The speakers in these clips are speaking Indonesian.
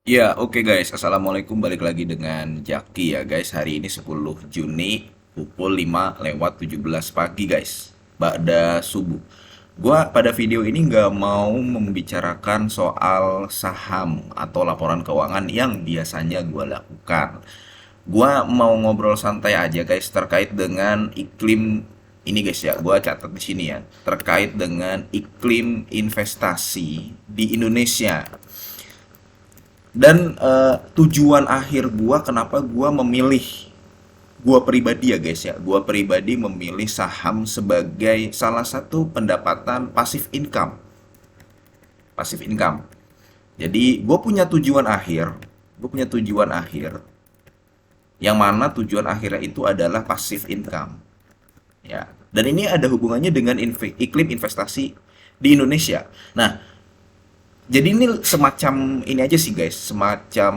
Ya, oke guys. Assalamualaikum. Balik lagi dengan Jaki ya guys. Hari ini 10 Juni pukul 5:17 pagi guys. Ba'da subuh. Gua pada video ini nggak mau membicarakan soal saham atau laporan keuangan yang biasanya gua lakukan. Gua mau ngobrol santai aja guys terkait dengan iklim ini guys ya. Gua catat di sini ya. Terkait dengan iklim investasi di Indonesia. Dan tujuan akhir gua kenapa gua memilih gua pribadi ya guys ya. Gua pribadi memilih saham sebagai salah satu pendapatan pasif income. Pasif income. Jadi gue punya tujuan akhir, gue punya tujuan akhir yang mana tujuan akhirnya itu adalah pasif income. Ya. Dan ini ada hubungannya dengan iklim investasi di Indonesia. Nah, jadi ini semacam ini aja sih guys, semacam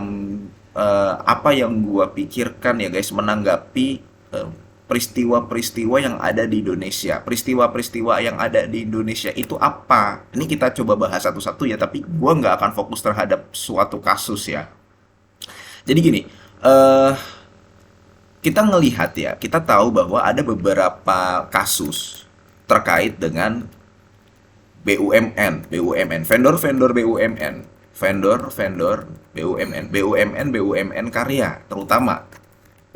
apa yang gua pikirkan ya guys menanggapi eh, peristiwa-peristiwa yang ada di Indonesia. Peristiwa-peristiwa yang ada di Indonesia itu apa? Ini kita coba bahas satu-satu ya, tapi gua nggak akan fokus terhadap suatu kasus ya. Jadi gini, eh kita ngelihat ya, kita tahu bahwa ada beberapa kasus terkait dengan BUMN, BUMN, vendor-vendor BUMN, vendor-vendor BUMN, BUMN, BUMN karya terutama.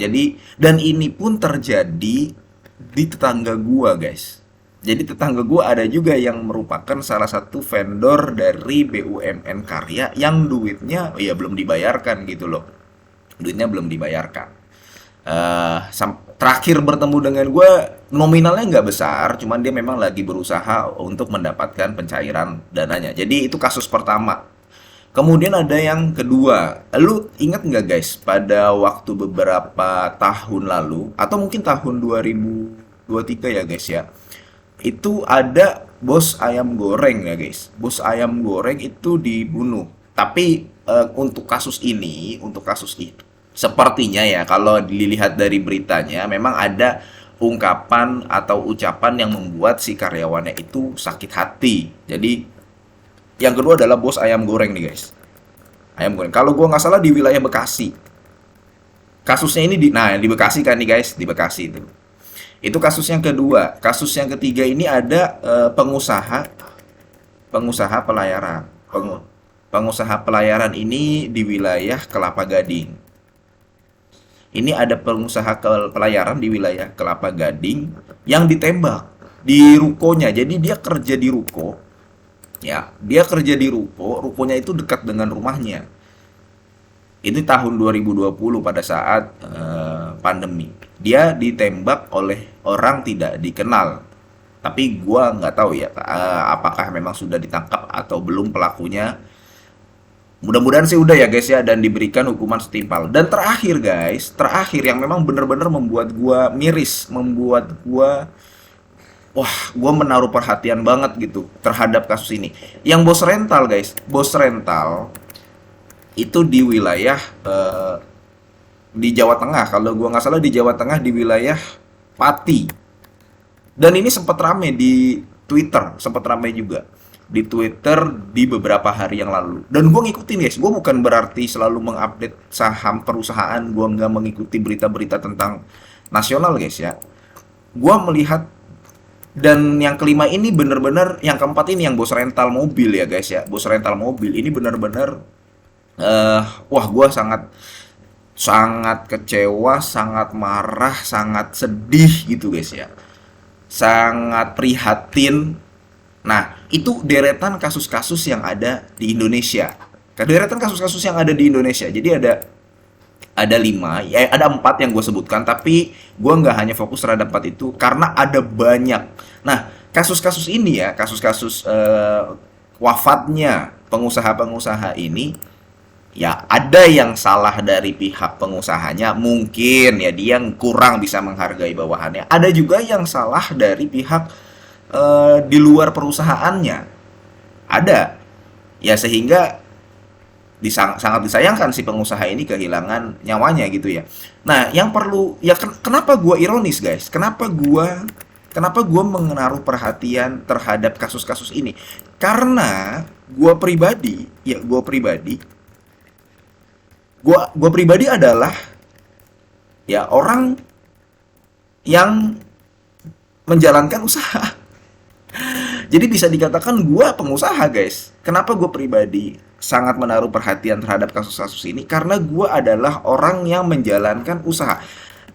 Jadi dan ini pun terjadi di tetangga gua, guys. Jadi tetangga gua ada juga yang merupakan salah satu vendor dari BUMN karya yang duitnya ya belum dibayarkan gitu loh. Duitnya belum dibayarkan. Terakhir bertemu dengan gue nominalnya nggak besar, cuman dia memang lagi berusaha untuk mendapatkan pencairan dananya. Jadi itu kasus pertama. Kemudian ada yang kedua. Lu ingat nggak guys, pada waktu beberapa tahun lalu, atau mungkin tahun 2023 ya guys ya, itu ada bos ayam goreng ya guys. Bos ayam goreng itu dibunuh. Tapi untuk kasus itu, sepertinya ya kalau dilihat dari beritanya, memang ada ungkapan atau ucapan yang membuat si karyawannya itu sakit hati. Jadi yang kedua adalah bos ayam goreng nih guys. Ayam goreng. Kalau gua nggak salah di wilayah Bekasi. Kasusnya ini di Bekasi kan nih guys, di Bekasi itu. Itu kasus yang kedua. Kasus yang ketiga ini ada pengusaha pengusaha pelayaran. Pengusaha pelayaran ini di wilayah Kelapa Gading. Ini ada pengusaha pelayaran di wilayah Kelapa Gading yang ditembak di rukonya. Jadi dia kerja di ruko, ya. Dia kerja di ruko, rukonya itu dekat dengan rumahnya. Ini tahun 2020 pada saat pandemi. Dia ditembak oleh orang tidak dikenal. Tapi gua nggak tahu ya apakah memang sudah ditangkap atau belum pelakunya. Mudah-mudahan sih udah ya guys ya, dan diberikan hukuman setimpal. Dan terakhir guys, terakhir yang memang bener-bener membuat gua miris, membuat gua wah, gua menaruh perhatian banget gitu terhadap kasus ini. Yang bos rental guys, bos rental itu di wilayah di Jawa Tengah. Kalau gua nggak salah di Jawa Tengah di wilayah Pati. Dan ini sempat rame di Twitter, sempat rame juga di Twitter di beberapa hari yang lalu. Dan gue ngikutin guys, gue bukan berarti selalu mengupdate saham perusahaan, gue nggak mengikuti berita-berita tentang nasional guys ya. Gue melihat dan yang kelima ini bener-bener, yang keempat ini yang bos rental mobil ya guys ya, bos rental mobil ini bener-bener wah gue sangat sangat kecewa, sangat marah, sangat sedih gitu guys ya, sangat prihatin. Nah, itu deretan kasus-kasus yang ada di Indonesia. Deretan kasus-kasus yang ada di Indonesia. Jadi ada lima, ya ada empat yang gue sebutkan, tapi gue nggak hanya fokus terhadap empat itu karena ada banyak. Nah, kasus-kasus ini ya, kasus-kasus wafatnya pengusaha-pengusaha ini, ya ada yang salah dari pihak pengusahanya, mungkin ya dia yang kurang bisa menghargai bawahannya. Ada juga yang salah dari pihak di luar perusahaannya, ada ya, sehingga sangat disayangkan si pengusaha ini kehilangan nyawanya gitu ya. Nah yang perlu ya, kenapa gue ironis guys, kenapa gue menaruh perhatian terhadap kasus-kasus ini, karena gue pribadi Gua pribadi adalah ya orang yang menjalankan usaha. Jadi bisa dikatakan gue pengusaha, guys. Kenapa gue pribadi sangat menaruh perhatian terhadap kasus-kasus ini? Karena gue adalah orang yang menjalankan usaha.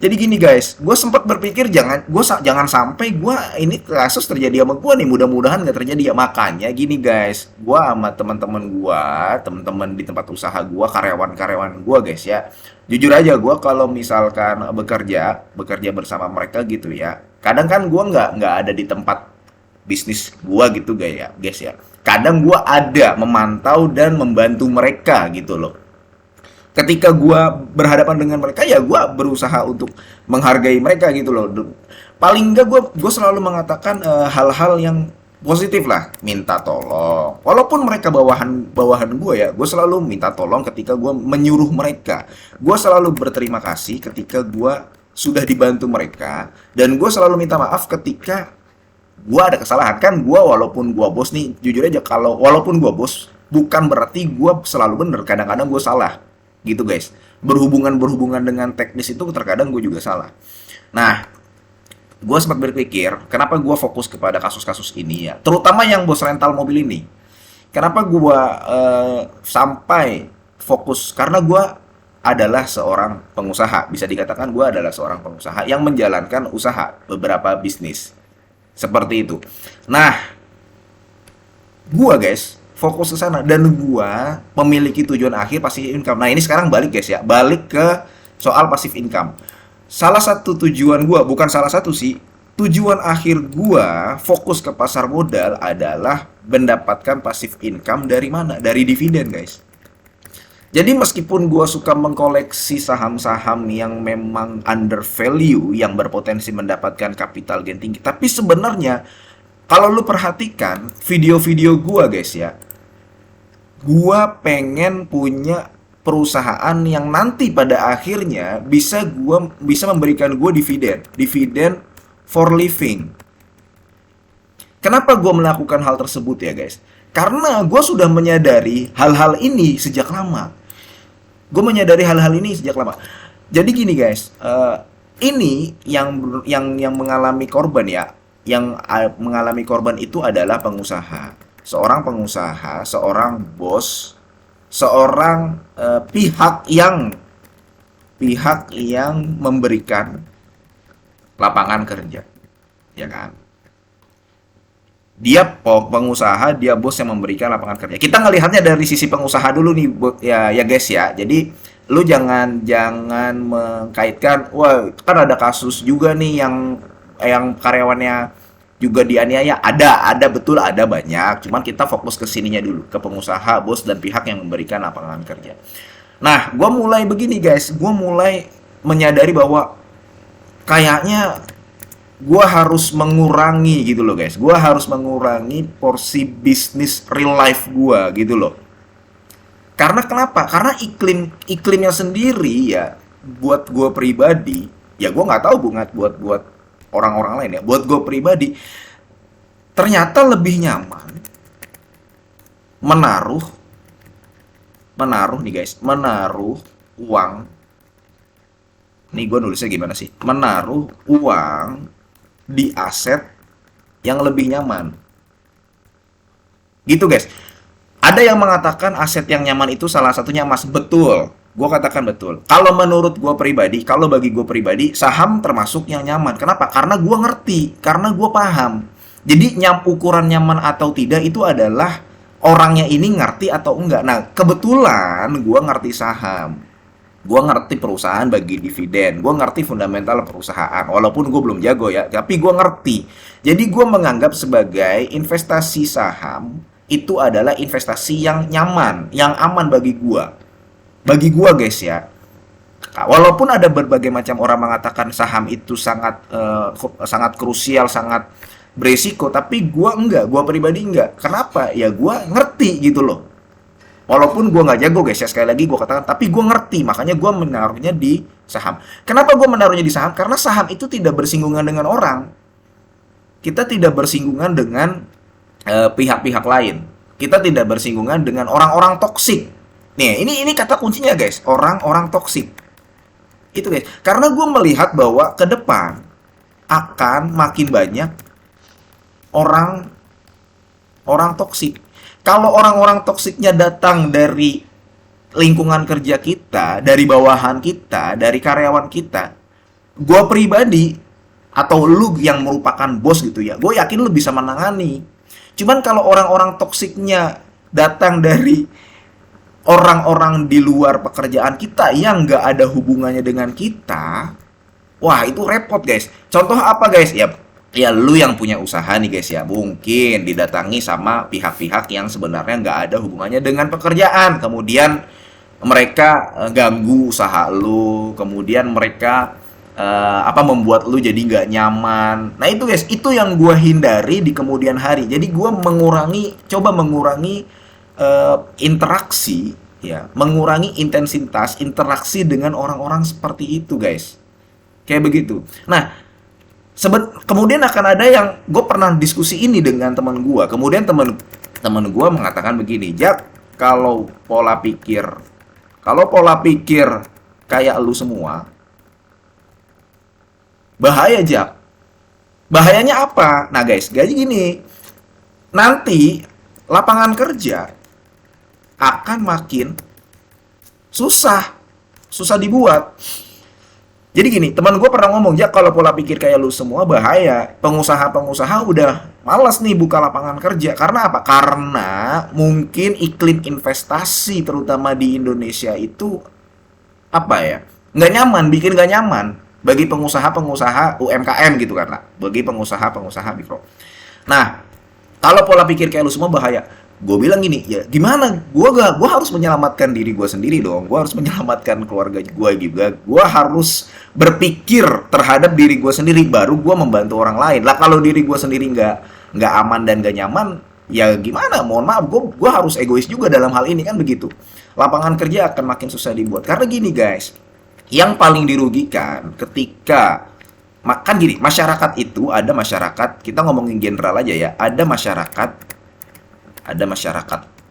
Jadi gini guys, gue sempat berpikir jangan sampai gue ini kasus terjadi sama gue nih. Mudah-mudahan nggak terjadi ya. Makanya gini guys, gue sama teman-teman di tempat usaha gue, karyawan-karyawan gue guys ya. Jujur aja gue kalau misalkan bekerja bersama mereka gitu ya. Kadang kan gue nggak ada di tempat bisnis gua gitu gak ya guys ya, kadang gua ada memantau dan membantu mereka gitu loh. Ketika gua berhadapan dengan mereka ya gua berusaha untuk menghargai mereka gitu loh. Paling enggak gua selalu mengatakan hal-hal yang positif lah, minta tolong walaupun mereka bawahan gua ya, gua selalu minta tolong ketika gua menyuruh mereka, gua selalu berterima kasih ketika gua sudah dibantu mereka, dan gue selalu minta maaf ketika gua ada kesalahan. Kan gua walaupun gua bos nih, jujur aja, kalau walaupun gua bos bukan berarti gua selalu bener, kadang-kadang gua salah gitu guys. Berhubungan dengan teknis itu terkadang gue juga salah. Nah, gua sempat berpikir kenapa gua fokus kepada kasus-kasus ini ya, terutama yang bos rental mobil ini. Kenapa gua sampai fokus, karena gua adalah seorang pengusaha, bisa dikatakan gua adalah seorang pengusaha yang menjalankan usaha beberapa bisnis seperti itu. Nah, gua guys fokus ke sana dan gua memiliki tujuan akhir passive income. Nah, ini sekarang balik guys ya, balik ke soal passive income. Salah satu tujuan gua, bukan salah satu sih, tujuan akhir gua fokus ke pasar modal adalah mendapatkan passive income dari mana? Dari dividen, guys. Jadi meskipun gua suka mengkoleksi saham-saham yang memang under value, yang berpotensi mendapatkan capital gain tinggi, tapi sebenarnya kalau lu perhatikan video-video gua guys ya, gua pengen punya perusahaan yang nanti pada akhirnya bisa memberikan gua dividen for living. Kenapa gua melakukan hal tersebut ya guys? Karena gua sudah menyadari hal-hal ini sejak lama. Jadi gini guys, ini yang mengalami korban ya, yang mengalami korban itu adalah pengusaha, seorang bos, seorang pihak yang memberikan lapangan kerja, ya kan? Dia pengusaha, dia bos yang memberikan lapangan kerja. Kita ngelihatnya dari sisi pengusaha dulu nih, ya guys ya. Jadi lu jangan mengkaitkan, wah kan ada kasus juga nih yang karyawannya juga dianiaya. Ada betul, ada banyak. Cuman kita fokus ke sininya dulu, ke pengusaha, bos dan pihak yang memberikan lapangan kerja. Nah, gua mulai begini guys, gua mulai menyadari bahwa kayaknya gua harus mengurangi gitu loh guys. Gua harus mengurangi porsi bisnis real life gua gitu loh. Karena kenapa? Karena iklimnya sendiri ya, buat gua pribadi, ya gua nggak tahu buat orang-orang lain ya. Buat gua pribadi, ternyata lebih nyaman menaruh menaruh nih guys, menaruh uang. Nih gua nulisnya gimana sih? Menaruh uang di aset yang lebih nyaman. Gitu guys. Ada yang mengatakan aset yang nyaman itu salah satunya emas. Betul. Gue katakan betul. Kalau menurut gue pribadi, kalau bagi gue pribadi, saham termasuk yang nyaman. Kenapa? Karena gue ngerti, karena gue paham. Jadi ukuran nyaman atau tidak itu adalah orangnya ini ngerti atau enggak. Nah, kebetulan gue ngerti saham. Gue ngerti perusahaan bagi dividen, gue ngerti fundamental perusahaan, walaupun gue belum jago ya, tapi gue ngerti. Jadi gue menganggap sebagai investasi saham itu adalah investasi yang nyaman, yang aman bagi gue guys ya. Walaupun ada berbagai macam orang mengatakan saham itu sangat krusial, sangat beresiko, tapi gue enggak, gue pribadi enggak. Kenapa? Ya gue ngerti gitu loh. Walaupun gue nggak jago guys ya, sekali lagi gue katakan, tapi gue ngerti, makanya gue menaruhnya di saham. Kenapa gue menaruhnya di saham? Karena saham itu tidak bersinggungan dengan orang. Kita tidak bersinggungan dengan pihak-pihak lain. Kita tidak bersinggungan dengan orang-orang toksik. Nih, ini kata kuncinya guys, orang-orang toksik. Itu guys, karena gue melihat bahwa ke depan akan makin banyak orang orang toksik. Kalau orang-orang toksiknya datang dari lingkungan kerja kita, dari bawahan kita, dari karyawan kita, gue pribadi atau lu yang merupakan bos gitu ya, gue yakin lu bisa menangani. Cuman kalau orang-orang toksiknya datang dari orang-orang di luar pekerjaan kita yang nggak ada hubungannya dengan kita, wah itu repot guys. Contoh apa guys? Ya lu yang punya usaha nih guys ya, mungkin didatangi sama pihak-pihak yang sebenarnya nggak ada hubungannya dengan pekerjaan. Kemudian mereka ganggu usaha lu, kemudian mereka membuat lu jadi nggak nyaman. Nah itu guys, itu yang gua hindari di kemudian hari. Jadi gua coba mengurangi interaksi, ya, mengurangi intensitas interaksi dengan orang-orang seperti itu guys. Kayak begitu. Nah, kemudian akan ada yang gue pernah diskusi ini dengan teman gue. Kemudian teman gue mengatakan begini, Jak, kalau pola pikir kayak lu semua, bahaya Jak. Bahayanya apa? Nah guys, gaji gini, nanti lapangan kerja akan makin susah, susah dibuat. Jadi gini, teman gue pernah ngomong, ya kalau pola pikir kayak lu semua bahaya. Pengusaha-pengusaha udah malas nih buka lapangan kerja. Karena apa? Karena mungkin iklim investasi terutama di Indonesia itu apa ya? Nggak nyaman, bikin nggak nyaman bagi pengusaha-pengusaha UMKM gitu kan lah. Bagi pengusaha-pengusaha mikro. Nah, kalau pola pikir kayak lu semua bahaya. Gue bilang gini, ya gimana? Gue harus menyelamatkan diri gue sendiri dong. Gue harus menyelamatkan keluarga gue juga. Gue harus berpikir terhadap diri gue sendiri, baru gue membantu orang lain. Lah kalau diri gue sendiri nggak aman dan nggak nyaman, ya gimana? Mohon maaf, gue harus egois juga dalam hal ini kan begitu. Lapangan kerja akan makin susah dibuat. Karena gini guys, yang paling dirugikan ketika kan gini, masyarakat itu ada masyarakat, kita ngomongin general aja ya, ada masyarakat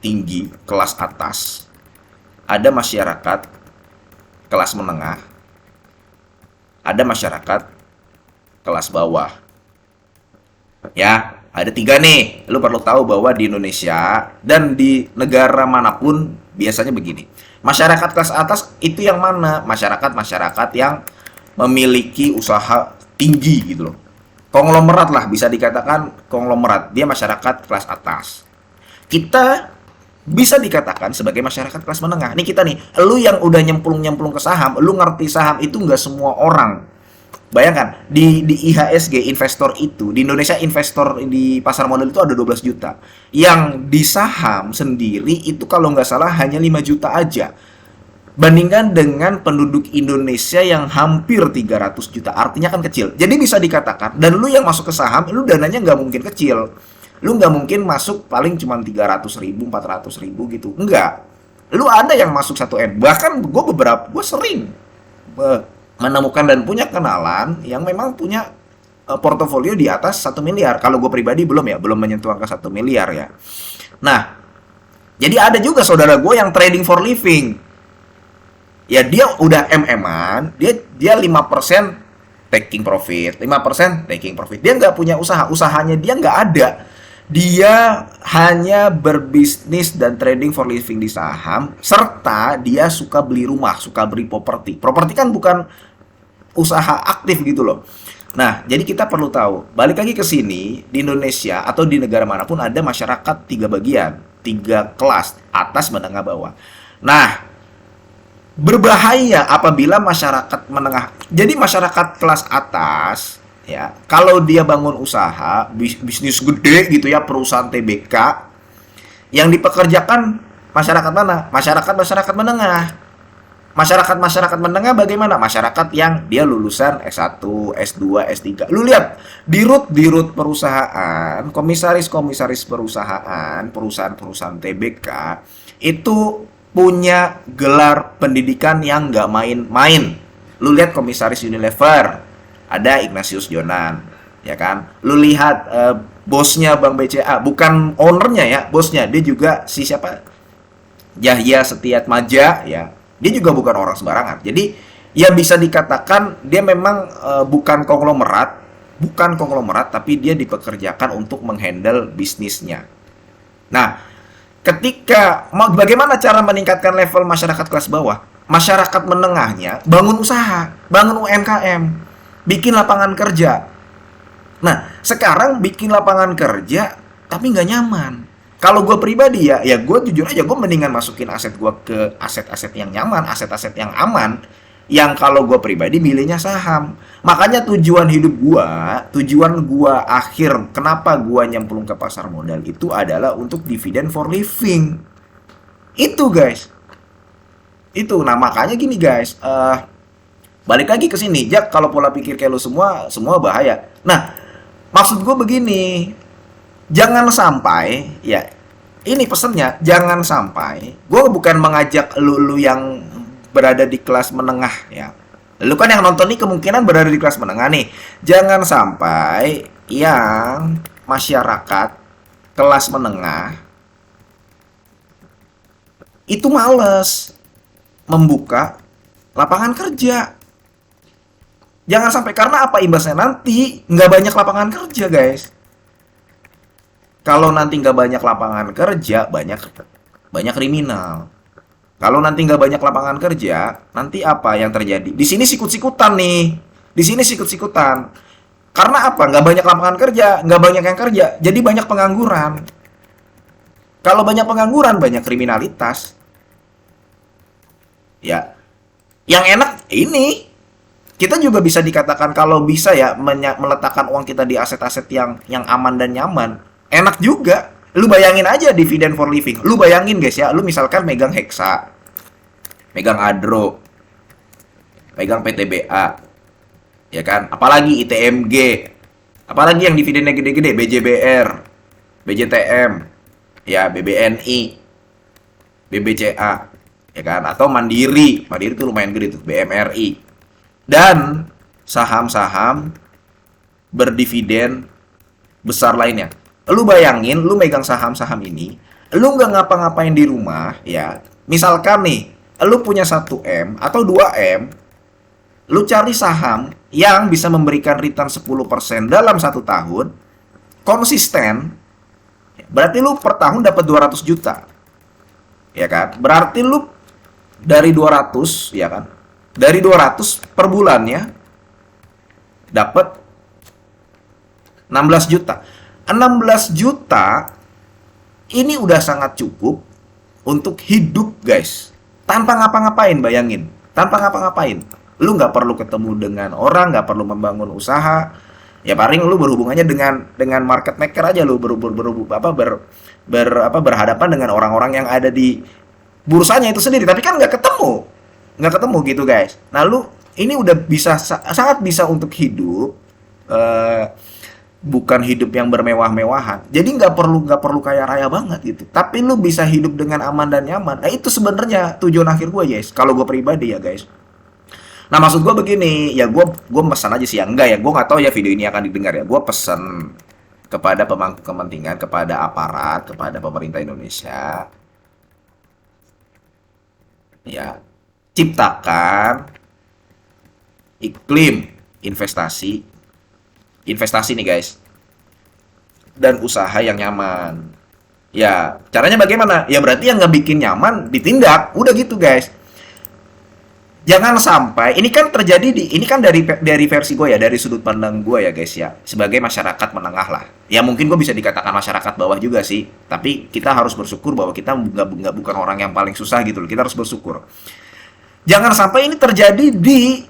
tinggi, kelas atas, ada masyarakat kelas menengah, ada masyarakat kelas bawah. Ya, ada tiga nih. Lu perlu tahu bahwa di Indonesia dan di negara manapun biasanya begini. Masyarakat kelas atas itu yang mana? Masyarakat-masyarakat yang memiliki usaha tinggi gitu loh. Konglomerat lah, bisa dikatakan konglomerat. Dia masyarakat kelas atas. Kita bisa dikatakan sebagai masyarakat kelas menengah. Nih kita nih, lu yang udah nyemplung-nyemplung ke saham, lu ngerti saham itu nggak semua orang. Bayangkan, di IHSG, investor itu, di Indonesia investor di pasar modal itu ada 12 juta. Yang di saham sendiri itu kalau nggak salah hanya 5 juta aja. Bandingkan dengan penduduk Indonesia yang hampir 300 juta, artinya kan kecil. Jadi bisa dikatakan, dan lu yang masuk ke saham, lu dananya nggak mungkin kecil. Lu nggak mungkin masuk paling cuma 300.000, 400.000 gitu. Enggak. Lu ada yang masuk 1M. Bahkan gue sering menemukan dan punya kenalan yang memang punya portofolio di atas 1 miliar. Kalau gue pribadi belum ya, belum menyentuh angka 1 miliar ya. Nah, jadi ada juga saudara gue yang trading for living. Ya dia udah MM-an, dia 5% taking profit, 5% taking profit. Dia nggak punya usaha, usahanya dia nggak ada. Dia hanya berbisnis dan trading for living di saham, serta dia suka beli rumah, suka beli properti. Properti kan bukan usaha aktif gitu loh. Nah, jadi kita perlu tahu, balik lagi ke sini, di Indonesia atau di negara manapun ada masyarakat 3 bagian, 3 kelas, atas, menengah, bawah. Nah, berbahaya apabila masyarakat menengah. Jadi masyarakat kelas atas, ya, kalau dia bangun usaha, bisnis gede gitu ya, perusahaan TBK, yang dipekerjakan masyarakat mana? Masyarakat menengah. Masyarakat menengah bagaimana? Masyarakat yang dia lulusan S1, S2, S3. Lu lihat, dirut perusahaan, komisaris perusahaan TBK, itu punya gelar pendidikan yang nggak main-main. Lu lihat komisaris Unilever, ada Ignatius Jonan, ya kan? Lu lihat bosnya Bank BCA, bukan ownernya ya, bosnya, dia juga si siapa? Yahya Setiatmaja ya, dia juga bukan orang sembarangan. Jadi ya bisa dikatakan dia memang bukan konglomerat, tapi dia dipekerjakan untuk menghandle bisnisnya. Nah, bagaimana cara meningkatkan level masyarakat kelas bawah? Masyarakat menengahnya bangun usaha, bangun UMKM, bikin lapangan kerja. Nah, sekarang bikin lapangan kerja tapi nggak nyaman. Kalau gue pribadi ya gue jujur aja gue mendingan masukin aset gue ke aset-aset yang nyaman, aset-aset yang aman. Yang kalau gue pribadi milihnya saham. Makanya tujuan gua akhir kenapa gua nyemplung ke pasar modal itu adalah untuk dividen for living. Itu guys. Itu, nah makanya gini guys. Balik lagi ke sini, Jak. Kalau pola pikir kayak lu semua bahaya. Nah, maksud gue begini, jangan sampai ya ini pesennya jangan sampai gue bukan mengajak lu yang berada di kelas menengah ya, lu kan yang nonton nih kemungkinan berada di kelas menengah nih, jangan sampai yang masyarakat kelas menengah itu males membuka lapangan kerja. Jangan sampai, karena apa imbasnya nanti nggak banyak lapangan kerja guys. Kalau nanti nggak banyak lapangan kerja, banyak kriminal. Kalau nanti nggak banyak lapangan kerja, nanti apa yang terjadi? Di sini sikut-sikutan nih. Di sini sikut-sikutan. Karena apa? Nggak banyak lapangan kerja, nggak banyak yang kerja, jadi banyak pengangguran. Kalau banyak pengangguran, banyak kriminalitas. Ya, yang enak ini kita juga bisa dikatakan kalau bisa ya meletakkan uang kita di aset-aset yang aman dan nyaman. Enak juga. Lu bayangin aja dividen for living. Lu bayangin guys ya, lu misalkan megang Hexa, megang Adro, megang PTBA, ya kan? Apalagi ITMG, apalagi yang dividennya gede-gede, BJBR, BJTM, ya BBNI, BBCA, ya kan? Atau Mandiri, Mandiri tuh lumayan gede tuh, BMRI, dan saham-saham berdividen besar lainnya. Lu bayangin, lu megang saham-saham ini, lu nggak ngapa-ngapain di rumah, ya. Misalkan nih, lu punya 1M atau 2M, lu cari saham yang bisa memberikan return 10% dalam 1 tahun, konsisten, berarti lu per tahun dapat 200 juta. Ya kan? Berarti lu dari 200, ya kan? Dari 200 per bulannya dapat 16 juta. 16 juta ini udah sangat cukup untuk hidup guys, tanpa ngapa-ngapain. Bayangin, tanpa ngapa-ngapain, lu nggak perlu ketemu dengan orang, nggak perlu membangun usaha, ya paling lu berhubungannya dengan market maker aja, lu berhadapan dengan orang-orang yang ada di bursanya itu sendiri, tapi kan nggak ketemu gitu guys. Nah lu ini udah bisa sangat bisa untuk hidup, bukan hidup yang bermewah-mewahan. Jadi nggak perlu kaya raya banget gitu. Tapi lu bisa hidup dengan aman dan nyaman. Nah itu sebenarnya tujuan akhir gue guys. Kalau gue pribadi ya guys. Nah maksud gue begini, ya gue pesan aja sih ya, enggak ya. Gue nggak tahu ya video ini akan didengar ya. Gue pesan kepada pemangku kepentingan, kepada aparat, kepada pemerintah Indonesia, ya ciptakan iklim investasi nih guys, dan usaha yang nyaman. Ya caranya bagaimana? Ya berarti yang nggak bikin nyaman ditindak, udah gitu guys. Jangan sampai ini kan terjadi ini kan dari versi gue ya, dari sudut pandang gue ya guys ya, sebagai masyarakat menengah lah. Ya mungkin gue bisa dikatakan masyarakat bawah juga sih, tapi kita harus bersyukur bahwa kita bukan orang yang paling susah gitu loh. Kita harus bersyukur. Jangan sampai ini terjadi di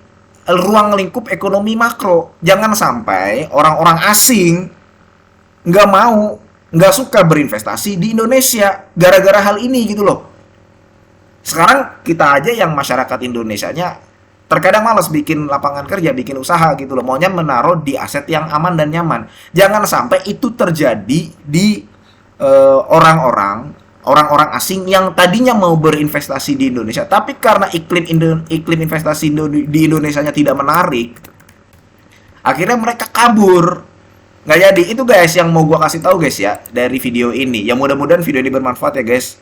ruang lingkup ekonomi makro. Jangan sampai orang-orang asing nggak suka berinvestasi di Indonesia gara-gara hal ini gitu loh. Sekarang kita aja yang masyarakat Indonesianya terkadang malas bikin lapangan kerja, bikin usaha gitu loh. Maunya menaruh di aset yang aman dan nyaman. Jangan sampai itu terjadi di orang-orang asing yang tadinya mau berinvestasi di Indonesia, tapi karena iklim investasi di Indonesianya tidak menarik, akhirnya mereka kabur. Nggak jadi. Itu guys yang mau gua kasih tahu guys ya dari video ini. Ya mudah-mudahan video ini bermanfaat ya guys.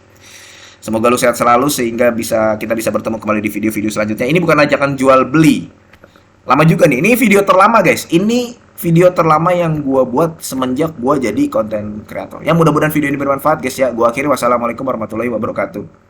Semoga lu sehat selalu sehingga kita bisa bertemu kembali di video-video selanjutnya. Ini bukan ajakan jual beli. Lama juga nih. Ini video terlama, guys. Ini video terlama yang gua buat semenjak gua jadi konten kreator. Yang mudah-mudahan video ini bermanfaat, guys ya. Gua akhiri, wassalamualaikum warahmatullahi wabarakatuh.